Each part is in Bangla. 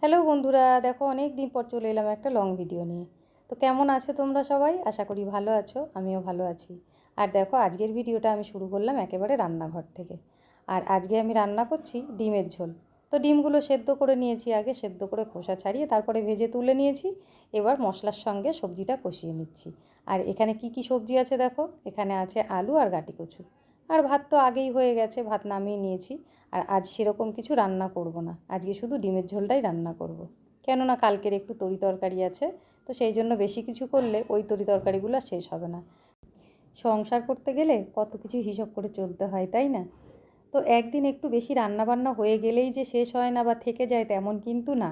হ্যালো বন্ধুরা, দেখো অনেক দিন পর চলে এলাম একটা লং ভিডিও নিয়ে। তো কেমন আছো তোমরা সবাই? আশা করি ভালো আছো, আমিও ভালো আছি। আর দেখো আজকের ভিডিওটা আমি শুরু করলাম একেবারে রান্নাঘর থেকে। আর আজকে আমি রান্না করছি ডিমের ঝোল। তো ডিমগুলো সেদ্ধ করে নিয়েছি, আগে সেদ্ধ করে খোসা ছাড়িয়ে তারপরে ভেজে তুলে নিয়েছি। এবার মশলার সঙ্গে সবজিটা কষিয়ে নিচ্ছি। আর এখানে কি কি সবজি আছে দেখো, এখানে আছে আলু আর গাটি কচু। আর ভাত তো আগেই হয়ে গেছে, ভাত নামিয়ে নিয়েছি। আর আজ সেরকম কিছু রান্না করব না, আজকে শুধু ডিমের ঝোলটাই রান্না করব। কেননা কালকের একটু তরি তরকারি আছে, তো সেই জন্য বেশি কিছু করলে ওই তরি তরকারিগুলো শেষ হবে না। সংসার করতে গেলে কত কিছু হিসাব করে চলতে হয়, তাই না? তো একদিন একটু বেশি রান্নাবান্না হয়ে গেলেই যে শেষ হয় না বা থেকে যায় তেমন কিন্তু না।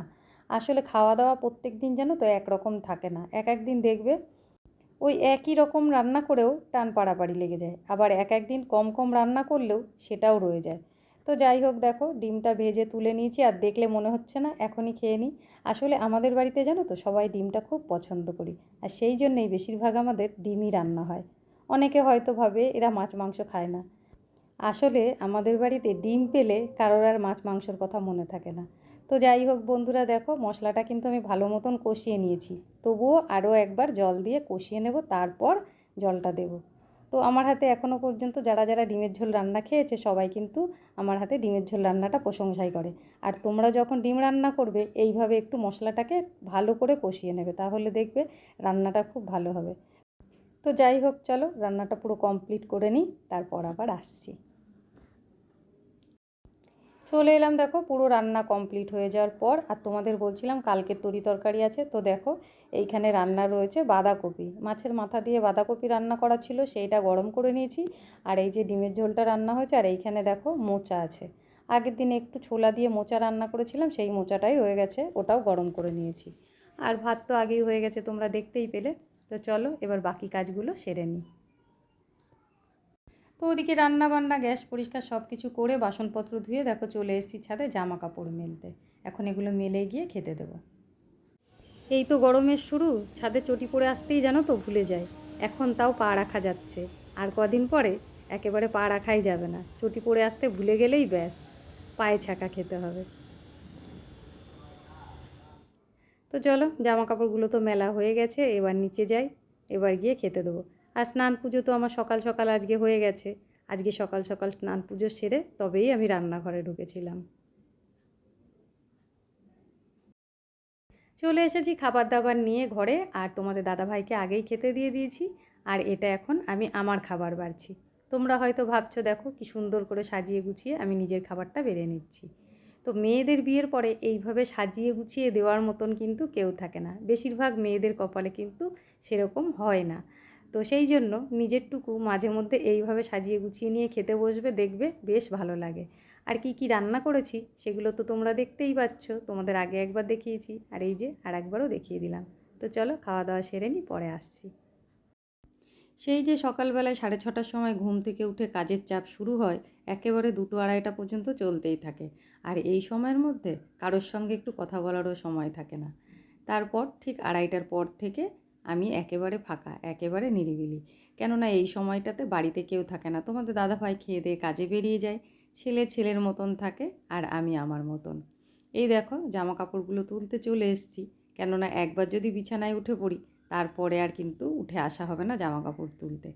আসলে খাওয়া দাওয়া প্রত্যেক দিন যেন তো একরকম থাকে না, এক এক দিন দেখবে ওই একই রকম রান্না করেও টান পাড়াপাড়ি লেগে যায়, আবার এক এক দিন কম কম রান্না করলেও সেটাও রয়ে যায়। তো যাই হোক, দেখো ডিমটা ভেজে তুলে নিয়েছি, আর দেখলে মনে হচ্ছে না এখনই খেয়ে নিই। আসলে আমাদের বাড়িতে জানো তো সবাই ডিমটা খুব পছন্দ করি, আর সেই জন্যেই বেশিরভাগ আমাদের ডিমই রান্না হয়। অনেকে হয়তো ভাবে এরা মাছ মাংস খায় না। আসলে আমাদের বাড়িতে ডিম পেলে কারোর আর মাছ মাংসর কথা মনে থাকে না। তো যাই হোক বন্ধুরা, দেখো মশলাটা কিন্তু আমি ভালো মতন কষিয়ে নিয়েছি। তবুও আরও একবার জল দিয়ে কষিয়ে নেব, তারপর জলটা দেব। তো আমার হাতে এখনও পর্যন্ত যারা যারা ডিমের ঝোল রান্না খেয়েছে সবাই কিন্তু আমার হাতে ডিমের ঝোল রান্নাটা প্রশংসাই করে। আর তোমরা যখন ডিম রান্না করবে এইভাবে একটু মশলাটাকে ভালো করে কষিয়ে নেবে, তাহলে দেখবে রান্নাটা খুব ভালো হবে। তো যাই হোক, চলো রান্নাটা পুরো কমপ্লিট করে নিই, তারপর আবার আসছি। চলে এলাম, দেখো পুরো রান্না কমপ্লিট হয়ে যাওয়ার পর। আর তোমাদের বলছিলাম কালকের তরি তরকারি আছে, তো দেখো এইখানে রান্না রয়েছে বাঁধাকপি, মাছের মাথা দিয়ে বাঁধাকপি রান্না করা ছিল, সেইটা গরম করে নিয়েছি। আর এই যে ডিমের ঝোলটা রান্না হয়েছে, আর এইখানে দেখো মোচা আছে। আগের দিন একটু ছোলা দিয়ে মোচা রান্না করেছিলাম, সেই মোচাটাই রয়ে গেছে, ওটাও গরম করে নিয়েছি। আর ভাত তো আগেই হয়ে গেছে, তোমরা দেখতেই পেলে। তো চলো এবার বাকি কাজগুলো সেরে নিই। তো ওদিকে রান্না বান্না গ্যাস পরিষ্কার সব কিছু করে বাসনপত্র ধুয়ে দেখো চলে এসেছি ছাদে জামা কাপড় মেলতে। এখন এগুলো মেলে গিয়ে খেতে দেবো। এই তো গরমের শুরু, ছাদে চটি পরে আসতেই জানো তো ভুলে যায়। এখন তাও পা রাখা যাচ্ছে, আর কদিন পরে একেবারে পা রাখাই যাবে না, চটি পরে আসতে ভুলে গেলেই ব্যাস পায়ে ছাকা খেতে হবে। তো চলো জামা কাপড়গুলো তো মেলা হয়ে গেছে, এবার নিচে যাই, এবার গিয়ে খেতে দেবো। আর স্নান পুজো তো আমার সকাল সকাল আজকে হয়ে গেছে। আজকে সকাল সকাল স্নান পুজো সেরে তবেই আমি রান্নাঘরে ঢুকেছিলাম। চলে এসেছি খাবার দাবার নিয়ে ঘরে, আর তোমাদের দাদাভাইকে আগেই খেতে দিয়ে দিয়েছি। আর এটা এখন আমি আমার খাবার বাড়ছি। তোমরা হয়তো ভাবছো দেখো কি সুন্দর করে সাজিয়ে গুছিয়ে আমি নিজের খাবারটা বেড়ে নিচ্ছি। তো মেয়েদের বিয়ের পরে এইভাবে সাজিয়ে গুছিয়ে দেওয়ার মতন কিন্তু কেউ থাকে না, বেশিরভাগ মেয়েদের কপালে কিন্তু সেরকম হয় না। তো সেই জন্য নিজেরটুকু মাঝে মধ্যে এইভাবে সাজিয়ে গুছিয়ে নিয়ে খেতে বসবে, দেখবে বেশ ভালো লাগে। আর কি কি রান্না করেছি সেগুলো তো তোমরা দেখতেই পাচ্ছ, তোমাদের আগে একবার দেখিয়েছি, আর এই যে আর একবারও দেখিয়ে দিলাম। তো চলো খাওয়া দাওয়া সেরে নিই, পরে আসছি। সেই যে সকালবেলায় 6:30টার সময় ঘুম থেকে উঠে কাজের চাপ শুরু হয়, একেবারে 2টো-2:30টা পর্যন্ত চলতেই থাকে। আর এই সময়ের মধ্যে কারোর সঙ্গে একটু কথা বলারও সময় থাকে না। তারপর ঠিক 2:30টার পর থেকে আমি একেবারে ফাঁকা, একেবারে নিরিবিলি। কেননা এই সময়টাতে বাড়িতে কেউ থাকে না, তোমাদের দাদাভাই খেয়ে দিয়ে কাজে বেরিয়ে যায়। ছেলে ছেলের মতন থাকে, আর আমি আমার মতন। এই দেখো জামা কাপড়গুলো তুলতে চলে এসেছি। কেননা একবার যদি বিছানায় উঠে পড়ি, তারপরে আর কিন্তু উঠে আসা হবে না জামা কাপড় তুলতে।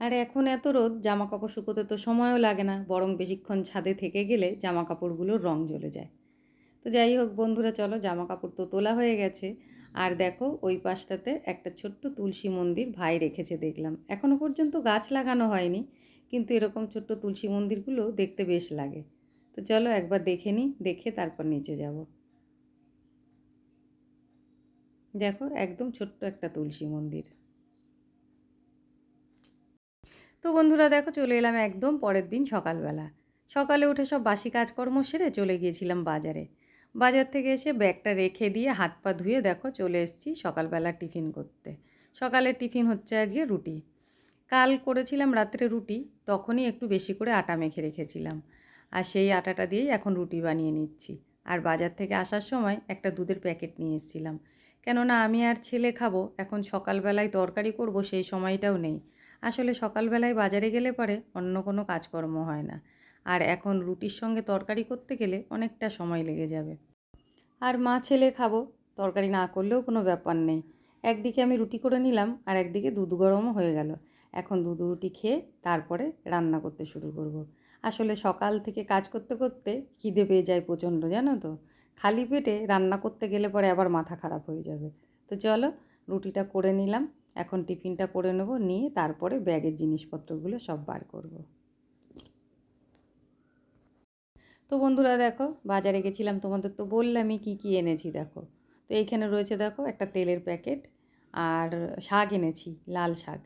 আর এখন এত রোদ, জামা কাপড় শুকোতে তো সময়ও লাগে না, বরং বেশিক্ষণ ছাদে থেকে গেলে জামা কাপড়গুলোর রং জ্বলে যায়। তো যাই হোক বন্ধুরা, চলো জামা কাপড় তো তোলা হয়ে গেছে। আর দেখো ওই পাশটাতে একটা ছোট্ট তুলসী মন্দির ভাই রেখেছে দেখলাম। এখনও পর্যন্ত গাছ লাগানো হয়নি, কিন্তু এরকম ছোট্ট তুলসী মন্দিরগুলো দেখতে বেশ লাগে। তো চলো একবার দেখে নিই, দেখে তারপর নিচে যাব। দেখো একদম ছোট্ট একটা তুলসী মন্দির। তো বন্ধুরা দেখো চলে এলাম একদম পরের দিন সকালবেলা। সকালে উঠে সব বাসি কাজকর্ম সেরে চলে গিয়েছিলাম বাজারে। বাজার থেকে এসে ব্যাগটা রেখে দিয়ে হাত পা ধুয়ে দেখো চলে এসেছি সকালবেলা টিফিন করতে। সকালের টিফিন হচ্ছে আজকে রুটি। কাল করেছিলাম রাত্রে রুটি, তখনই একটু বেশি করে আটা মেখে রেখেছিলাম। আর সেই আটাটা দিয়েই এখন রুটি বানিয়ে নিচ্ছি। আর বাজার থেকে আসার সময় একটা দুধের প্যাকেট নিয়ে এসেছিলাম। কেননা আমি আর ছেলে খাবো, এখন সকালবেলায় তরকারি করব সেই সময়টাও নেই। আসলে সকালবেলায় বাজারে গেলে পরে অন্য কোনো কাজকর্ম হয় না। আর এখন রুটির সঙ্গে তরকারি করতে গেলে অনেকটা সময় লেগে যাবে। আর মা ছেলে খাবো, তরকারি না করলেও কোনো ব্যাপার নেই। একদিকে আমি রুটি করে নিলাম আর একদিকে দুধ গরমও হয়ে গেল। এখন দুধ রুটি খেয়ে তারপরে রান্না করতে শুরু করব। আসলে সকাল থেকে কাজ করতে করতে খিদে পেয়ে যায় প্রচণ্ড, জানো তো। খালি পেটে রান্না করতে গেলে পরে আবার মাথা খারাপ হয়ে যাবে। তো চলো রুটিটা করে নিলাম, এখন টিফিনটা করে নেব, নিয়ে তারপরে ব্যাগের জিনিসপত্রগুলো সব বার করব। তো বন্ধুরা দেখো, বাজারে গেছিলাম, তোমাদের তো বললামই কী কী এনেছি দেখো। তো এইখানে রয়েছে দেখো একটা তেলের প্যাকেট, আর শাক এনেছি, লাল শাক।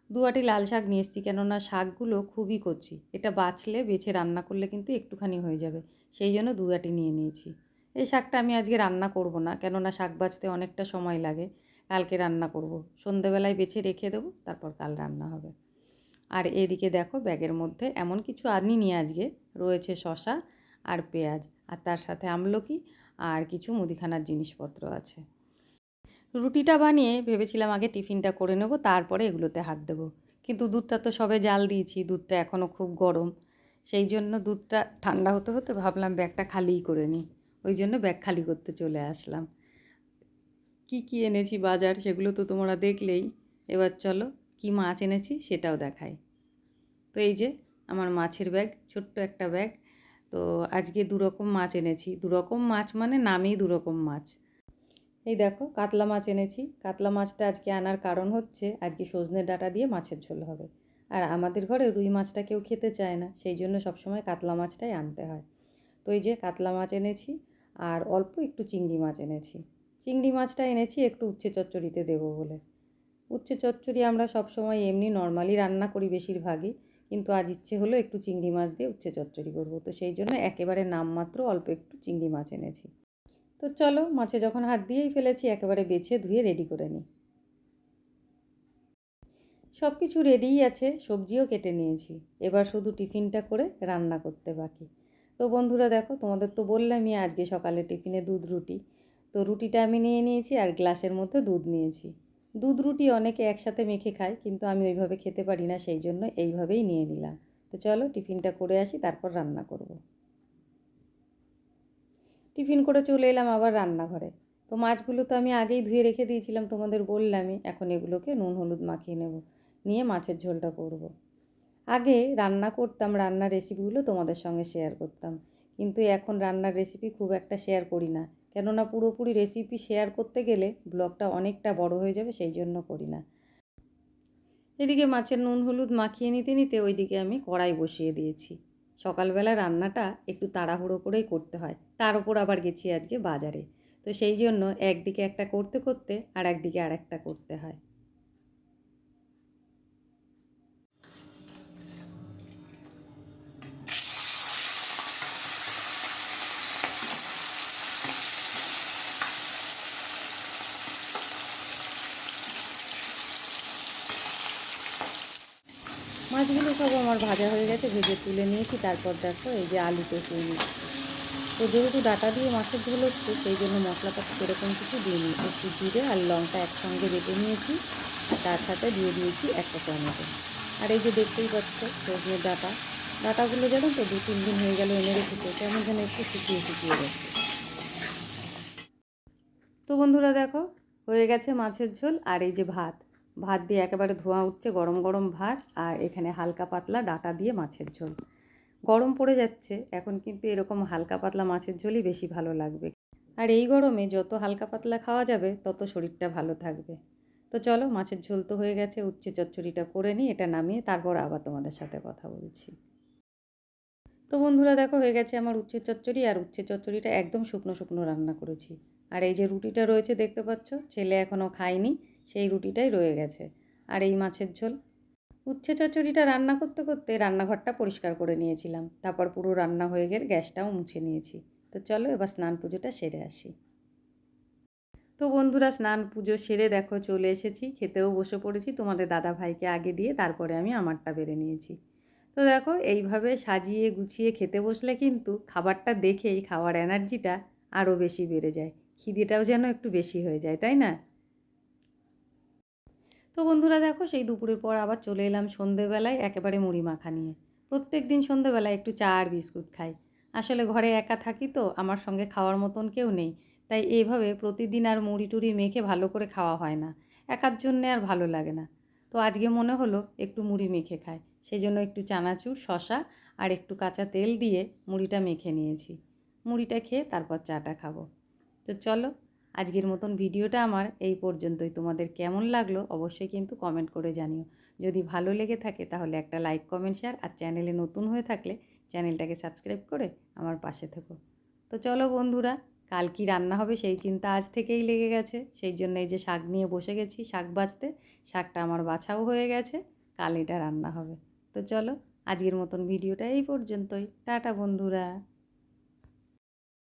দু আটি লাল শাক নিয়ে এসেছি, কেননা শাকগুলো খুবই কচি, এটা বাছলে বেছে রান্না করলে কিন্তু একটুখানি হয়ে যাবে, সেই জন্য দু আটি নিয়ে নিয়েছি। এই শাকটা আমি আজকে রান্না করব না, কেননা শাক বাছতে অনেকটা সময় লাগে, কালকে রান্না করব। সন্ধেবেলায় বেছে রেখে দেবো, তারপর কাল রান্না হবে। আর এদিকে দেখো ব্যাগের মধ্যে এমন কিছু আনিনি আজকে, রয়েছে শসা আর পেঁয়াজ, আর তার সাথে আমলকি আর কিছু মুদিখানার জিনিসপত্র আছে। রুটিটা বানিয়ে ভেবেছিলাম আগে টিফিনটা করে নেব, তারপরে এগুলোতে হাত দেবো। কিন্তু দুধটা তো সবে জাল দিয়েছি, দুধটা এখনও খুব গরম, সেই জন্য দুধটা ঠান্ডা হতে হতে ভাবলাম ব্যাগটা খালিই করে নিই। ওই জন্য ব্যাগ খালি করতে চলে আসলাম। কি কি এনেছি বাজার সেগুলো তো তোমরা দেখলেই। এবার চলো কি মাছ এনেছি সেটাও দেখাই। তো এই যে আমার মাছের ব্যাগ, ছোট্ট একটা ব্যাগ। তো আজকে দুরকম মাছ এনেছি, দুরকম মাছ মানে নামেই দুরকম মাছ। এই দেখো কাতলা মাছ এনেছি। কাতলা মাছটা আজকে আনার কারণ হচ্ছে আজকে সজনে ডাঁটা দিয়ে মাছের ঝোল হবে। আর আমাদের ঘরে রুই মাছটা কেউ খেতে চায় না, সেই জন্য সবসময় কাতলা মাছটাই আনতে হয়। তো এই যে কাতলা মাছ এনেছি, আর অল্প একটু চিংড়ি মাছ এনেছি। চিংড়ি মাছটা এনেছি একটু উচ্ছে চচ্চড়িতে দেবো বলে। উচ্ছে চচ্চড়ি আমরা সবসময় এমনি নর্মালি রান্না করি বেশিরভাগই, কিন্তু আজ ইচ্ছে হলো একটু চিংড়ি মাছ দিয়ে উচ্ছে চচ্চড়ি করবো, তো সেই জন্য একেবারে নামমাত্র অল্প একটু চিংড়ি মাছ এনেছি। তো চলো মাছে যখন হাত দিয়েই ফেলেছি, একেবারে বেছে ধুয়ে রেডি করে নিই। সব কিছু রেডিই আছে, সবজিও কেটে নিয়েছি, এবার শুধু টিফিনটা করে রান্না করতে বাকি। তো বন্ধুরা দেখো, তোমাদের তো বললামই আজকে সকালে টিফিনে দুধ রুটি। তো রুটিটা আমি নিয়ে নিয়েছি আর গ্লাসের মধ্যে দুধ নিয়েছি। দুধ রুটি অনেকে একসাথে মেখে খায়, কিন্তু আমি ওইভাবে খেতে পারি না, সেই জন্য এইভাবেই নিয়ে নিলাম। তো চলো টিফিনটা করে আসি, তারপর রান্না করব। টিফিন করে চলে এলাম আবার রান্নাঘরে। তো মাছগুলো তো আমি আগেই ধুয়ে রেখে দিয়েছিলাম, তোমাদের বললামই। এখন এগুলোকে নুন হলুদ মাখিয়ে নেব, নিয়ে মাছের ঝোলটা করব। আগে রান্না করতাম, রান্নার রেসিপিগুলো তোমাদের সঙ্গে শেয়ার করতাম, কিন্তু এখন রান্নার রেসিপি খুব একটা শেয়ার করি না, কেননা পুরোপুরি রেসিপি শেয়ার করতে গেলে ব্লগটা অনেকটা বড় হয়ে যাবে, সেই জন্য করি না। এদিকে মাছের নুন হলুদ মাখিয়ে নিতে নিতে ওইদিকে আমি কড়াই বসিয়ে দিয়েছি। সকালবেলা রান্নাটা একটু তাড়াহুড়ো করেই করতে হয়, তার উপর আবার গেছি আজকে বাজারে, তো সেই জন্য একদিকে একটা করতে করতে আর একদিকে আর একটা করতে হয়। মাছগুলো সব আমার ভাজা হয়ে গেছে, ভেজে তুলে নিয়েছি। তারপর দেখো এই যে আলু কষিয়ে নিচ্ছি। তো যেহেতু ডাঁটা দিয়ে মাছের ঝোল হচ্ছে, সেই জন্য মশলাপাতি সেরকম কিছু দিইনি, একটু জিরে আর লঙ্কা একসঙ্গে বেটে নিয়েছি, আর তার সাথে দিয়ে দিয়েছি একটা টমেটো। আর এই যে দেখতেই পাচ্ছ সজনের ডাঁটাগুলো জানো তো 2-3 দিন হয়ে গেল এনে রেখেছে, কেমন যেন একটু শুকিয়ে শুকিয়ে গেছে। তো বন্ধুরা দেখো হয়ে গেছে মাছের ঝোল, আর এই যে ভাত, ভাত দিয়ে একেবারে ধোঁয়া উঠছে, গরম গরম ভাত, আর এখানে হালকা পাতলা ডাঁটা দিয়ে মাছের ঝোল। গরম পড়ে যাচ্ছে এখন, কিন্তু এরকম হালকা পাতলা মাছের ঝোলই বেশি ভালো লাগবে। আর এই গরমে যত হালকা পাতলা খাওয়া যাবে তত শরীরটা ভালো থাকবে। তো চলো মাছের ঝোল তো হয়ে গেছে, উচ্ছে চচ্চড়িটা করে নিই, এটা নামিয়ে তারপর আবার তোমাদের সাথে কথা বলছি। তো বন্ধুরা দেখো হয়ে গেছে আমার উচ্ছে চচ্চড়ি, আর উচ্ছে চচ্চড়িটা একদম শুকনো শুকনো রান্না করেছি। আর এই যে রুটিটা রয়েছে দেখতে পাচ্ছ, ছেলে এখনও খায়নি, সেই রুটিটাই রয়ে গেছে। আর এই মাছের ঝোল। উচ্ছে চচ্চড়িটা রান্না করতে করতে রান্নাঘরটা পরিষ্কার করে নিয়েছিলাম, তারপর পুরো রান্না হয়ে গেলে গ্যাসটাও মুছে নিয়েছি। তো চলো এবার স্নান পুজোটা সেরে আসি। তো বন্ধুরা স্নান পুজো সেরে দেখো চলে এসেছি, খেতেও বসে পড়েছি, তোমাদের দাদা ভাইকে আগে দিয়ে তারপরে আমি আমারটা বেড়ে নিয়েছি। তো দেখো এইভাবে সাজিয়ে গুছিয়ে খেতে বসলে কিন্তু খাবারটা দেখেই খাওয়ার এনার্জিটা আরও বেশি বেড়ে যায়, খিদেটাও যেন একটু বেশি হয়ে যায়, তাই না? তো বন্ধুরা দেখো সেই দুপুরের পর আবার চলে এলাম সন্ধেবেলায় একেবারে মুড়ি মাখা নিয়ে। প্রত্যেক দিন সন্ধেবেলায় একটু চা আর বিস্কুট খাই। আসলে ঘরে একা থাকি তো, আমার সঙ্গে খাওয়ার মতন কেউ নেই, তাই এইভাবে প্রতিদিন আর মুড়ি টুড়ি মেখে ভালো করে খাওয়া হয় না, একার জন্যে আর ভালো লাগে না। তো আজকে মনে হলো একটু মুড়ি মেখে খাই, সেই জন্য একটু চানাচুর, শসা আর একটু কাঁচা তেল দিয়ে মুড়িটা মেখে নিয়েছি। মুড়িটা খেয়ে তারপর চাটা খাবো। তো চলো, আজকের মতন ভিডিওটা আমার এই পর্যন্তই। তোমাদের কেমন লাগলো অবশ্যই কিন্তু কমেন্ট করে জানিও। যদি ভালো লেগে থাকে তাহলে একটা লাইক, কমেন্ট, শেয়ার, আর চ্যানেলে নতুন হয়ে থাকলে চ্যানেলটাকে সাবস্ক্রাইব করে আমার পাশে থেকো। তো চলো বন্ধুরা, কাল কী রান্না হবে সেই চিন্তা আজ থেকেই লেগে গেছে। সেই জন্য এই যে শাক নিয়ে বসে গেছি, শাক বাছতে। শাকটা আমার বাছাও হয়ে গেছে, কাল এটা রান্না হবে। তো চলো, আজকের মতন ভিডিওটা এই পর্যন্তই। টাটা বন্ধুরা।